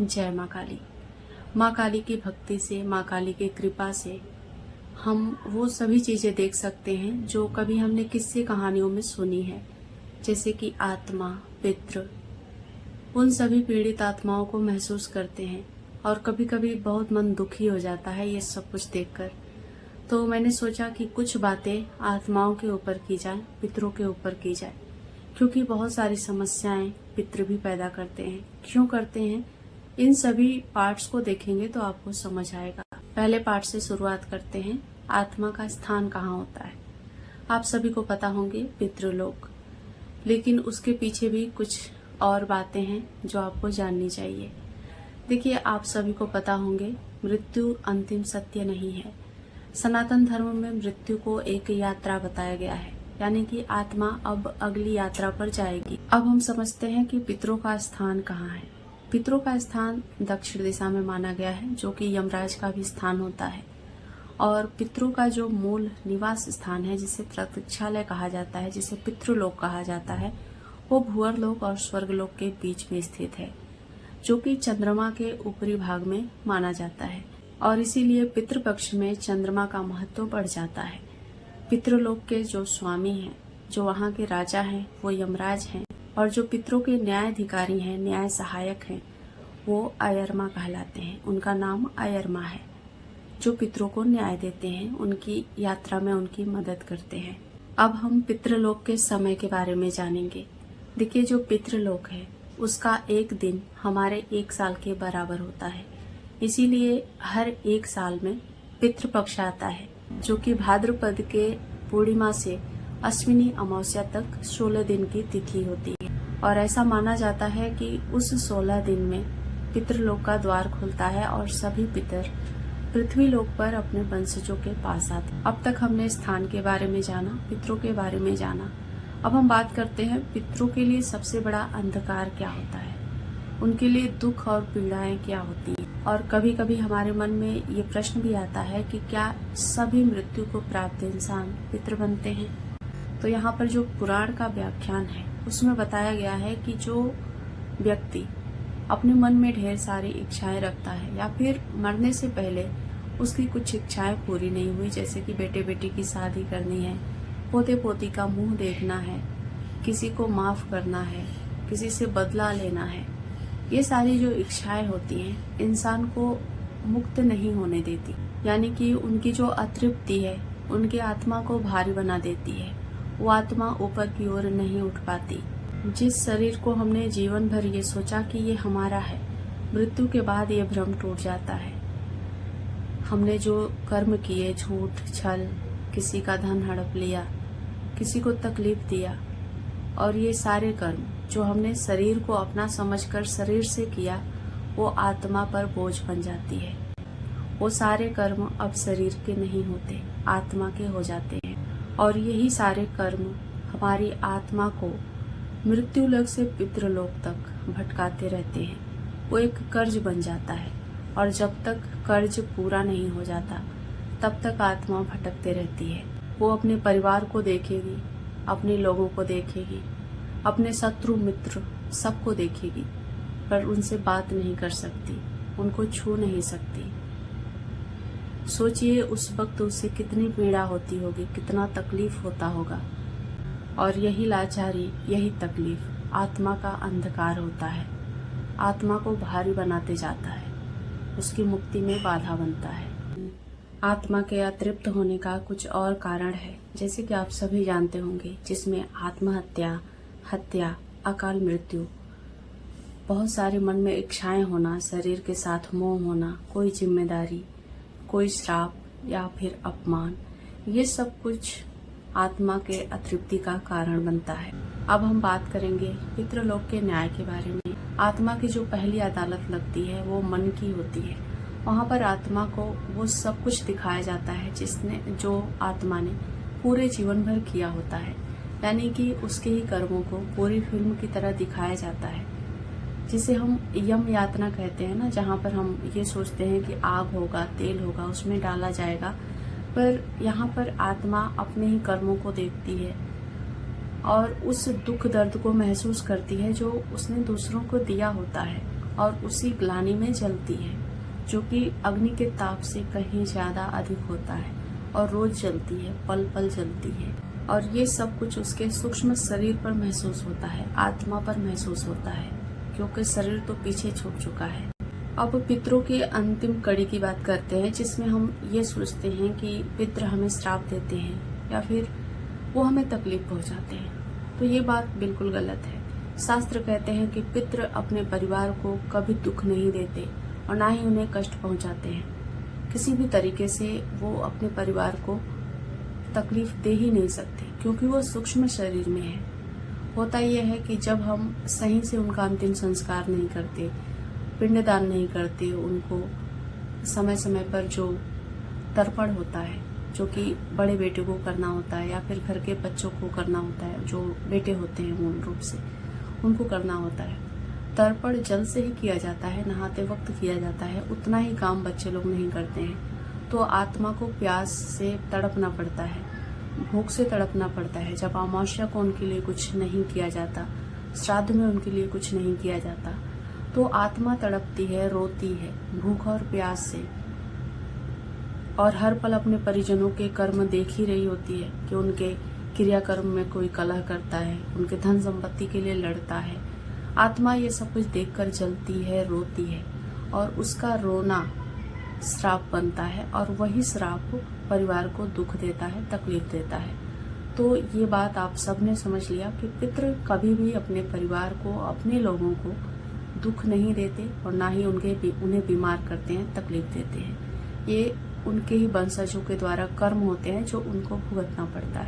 जय माँ काली। माँ काली की भक्ति से, माँ काली की कृपा से हम वो सभी चीज़ें देख सकते हैं जो कभी हमने किस्से कहानियों में सुनी है, जैसे कि आत्मा, पितृ, उन सभी पीड़ित आत्माओं को महसूस करते हैं। और कभी कभी बहुत मन दुखी हो जाता है ये सब कुछ देखकर। तो मैंने सोचा कि कुछ बातें आत्माओं के ऊपर की जाए, पितरों के ऊपर की जाए, क्योंकि बहुत सारी समस्याएं पितृ भी पैदा करते हैं। क्यों करते हैं, इन सभी पार्ट्स को देखेंगे तो आपको समझ आएगा। पहले पार्ट से शुरुआत करते हैं। आत्मा का स्थान कहाँ होता है? आप सभी को पता होंगे, पितृलोक। लेकिन उसके पीछे भी कुछ और बातें हैं जो आपको जाननी चाहिए। देखिए, आप सभी को पता होंगे, मृत्यु अंतिम सत्य नहीं है। सनातन धर्म में मृत्यु को एक यात्रा बताया गया है, यानी कि आत्मा अब अगली यात्रा पर जाएगी। अब हम समझते हैं कि पितरों का स्थान कहाँ है। पितरों का स्थान दक्षिण दिशा में माना गया है, जो कि यमराज का भी स्थान होता है। और पितरों का जो मूल निवास स्थान है, जिसे प्रतीक्षालय कहा जाता है, जिसे पितृलोक कहा जाता है, वो भूअरलोक और स्वर्गलोक के बीच में स्थित है, जो कि चंद्रमा के ऊपरी भाग में माना जाता है। और इसीलिए पितृपक्ष में चंद्रमा का महत्व बढ़ जाता है। पितृलोक के जो स्वामी हैं, जो वहाँ के राजा हैं, वो यमराज हैं। और जो पितरों के न्यायाधिकारी हैं, न्याय सहायक हैं, वो अयरमा कहलाते हैं। उनका नाम अयरमा है, जो पितरों को न्याय देते हैं, उनकी यात्रा में उनकी मदद करते हैं। अब हम पितृलोक के समय के बारे में जानेंगे। देखिए, जो पितृलोक है उसका एक दिन हमारे एक साल के बराबर होता है। इसीलिए हर एक साल में पितृपक्ष आता है, जो कि भाद्रपद के पूर्णिमा से अश्विनी अमावस्या तक 16 दिन की तिथि होती है। और ऐसा माना जाता है कि उस 16 दिन में पितृलोक का द्वार खुलता है और सभी पितर पृथ्वी लोक पर अपने वंशजों के पास आते। अब तक हमने स्थान के बारे में जाना, पितरों के बारे में जाना। अब हम बात करते हैं पितरों के लिए सबसे बड़ा अंधकार क्या होता है, उनके लिए दुख और पीड़ाएं क्या होती हैं। और कभी कभी हमारे मन में ये प्रश्न भी आता है कि क्या सभी मृत्यु को प्राप्त इंसान पितृ बनते हैं? तो यहाँ पर जो पुराण का व्याख्यान है उसमें बताया गया है कि जो व्यक्ति अपने मन में ढेर सारी इच्छाएं रखता है, या फिर मरने से पहले उसकी कुछ इच्छाएं पूरी नहीं हुई, जैसे कि बेटे बेटी की शादी करनी है, पोते पोती का मुंह देखना है, किसी को माफ करना है, किसी से बदला लेना है, ये सारी जो इच्छाएं होती हैं इंसान को मुक्त नहीं होने देती। यानी कि उनकी जो अतृप्ति है उनके आत्मा को भारी बना देती है। वो आत्मा ऊपर की ओर नहीं उठ पाती। जिस शरीर को हमने जीवन भर ये सोचा कि ये हमारा है, मृत्यु के बाद ये भ्रम टूट जाता है। हमने जो कर्म किए, झूठ, छल, किसी का धन हड़प लिया, किसी को तकलीफ दिया, और ये सारे कर्म जो हमने शरीर को अपना समझकर शरीर से किया, वो आत्मा पर बोझ बन जाती है। वो सारे कर्म अब शरीर के नहीं होते, आत्मा के हो जाते हैं। और यही सारे कर्म हमारी आत्मा को मृत्युलोक से पितृलोक तक भटकाते रहते हैं। वो एक कर्ज बन जाता है, और जब तक कर्ज पूरा नहीं हो जाता तब तक आत्मा भटकते रहती है। वो अपने परिवार को देखेगी, अपने लोगों को देखेगी, अपने शत्रु मित्र सबको देखेगी, पर उनसे बात नहीं कर सकती, उनको छू नहीं सकती। सोचिए उस वक्त उसे कितनी पीड़ा होती होगी, कितना तकलीफ होता होगा। और यही लाचारी, यही तकलीफ आत्मा का अंधकार होता है, आत्मा को भारी बनाते जाता है, उसकी मुक्ति में बाधा बनता है। आत्मा के अतृप्त होने का कुछ और कारण है, जैसे कि आप सभी जानते होंगे, जिसमें आत्महत्या, हत्या, अकाल मृत्यु, बहुत सारे मन में इच्छाएं होना, शरीर के साथ मोह होना, कोई जिम्मेदारी, कोई श्राप या फिर अपमान, ये सब कुछ आत्मा के अतृप्ति का कारण बनता है। अब हम बात करेंगे पितृलोक के न्याय के बारे में। आत्मा की जो पहली अदालत लगती है वो मन की होती है। वहाँ पर आत्मा को वो सब कुछ दिखाया जाता है जो आत्मा ने पूरे जीवन भर किया होता है, यानी कि उसके ही कर्मों को पूरी फिल्म की तरह दिखाया जाता है, जिसे हम यम यातना कहते हैं ना, जहाँ पर हम ये सोचते हैं कि आग होगा, तेल होगा, उसमें डाला जाएगा। पर यहाँ पर आत्मा अपने ही कर्मों को देखती है और उस दुख दर्द को महसूस करती है जो उसने दूसरों को दिया होता है। और उसी ग्लानि में जलती है, जो कि अग्नि के ताप से कहीं ज्यादा अधिक होता है और रोज जलती है, पल पल जलती है। और ये सब कुछ उसके सूक्ष्म शरीर पर महसूस होता है, आत्मा पर महसूस होता है, क्योंकि शरीर तो पीछे छूट चुका है। अब पितरों की अंतिम कड़ी की बात करते हैं, जिसमें हम ये सोचते हैं कि पितर हमें श्राप देते हैं या फिर वो हमें तकलीफ पहुंचाते हैं। तो ये बात बिल्कुल गलत है। शास्त्र कहते हैं कि पितर अपने परिवार को कभी दुख नहीं देते और ना ही उन्हें कष्ट पहुंचाते हैं। किसी भी तरीके से वो अपने परिवार को तकलीफ दे ही नहीं सकते, क्योंकि वो सूक्ष्म शरीर में है। होता यह है कि जब हम सही से उनका अंतिम संस्कार नहीं करते, पिंडदान नहीं करते, उनको समय समय पर जो तर्पण होता है, जो कि बड़े बेटे को करना होता है या फिर घर के बच्चों को करना होता है, जो बेटे होते हैं मूल रूप से उनको करना होता है। तर्पण जल से ही किया जाता है, नहाते वक्त किया जाता है, उतना ही काम बच्चे लोग नहीं करते हैं। तो आत्मा को प्यास से तड़पना पड़ता है, भूख से तड़पना पड़ता है। जब अमावस्या को उनके लिए कुछ नहीं किया जाता, श्राद्ध में उनके लिए कुछ नहीं किया जाता, तो आत्मा तड़पती है, रोती है भूख और प्यास से, और हर पल अपने परिजनों के कर्म देख ही रही होती है कि उनके क्रियाकर्म में कोई कलह करता है, उनके धन संपत्ति के लिए लड़ता है। आत्मा ये सब कुछ देखकर जलती है, रोती है, और उसका रोना श्राप बनता है, और वही श्राप परिवार को दुख देता है, तकलीफ देता है। तो ये बात आप सबने समझ लिया कि पितृ कभी भी अपने परिवार को, अपने लोगों को दुख नहीं देते और ना ही उन्हें बीमार करते हैं, तकलीफ देते हैं। ये उनके ही वंशजों के द्वारा कर्म होते हैं जो उनको भुगतना पड़ता है।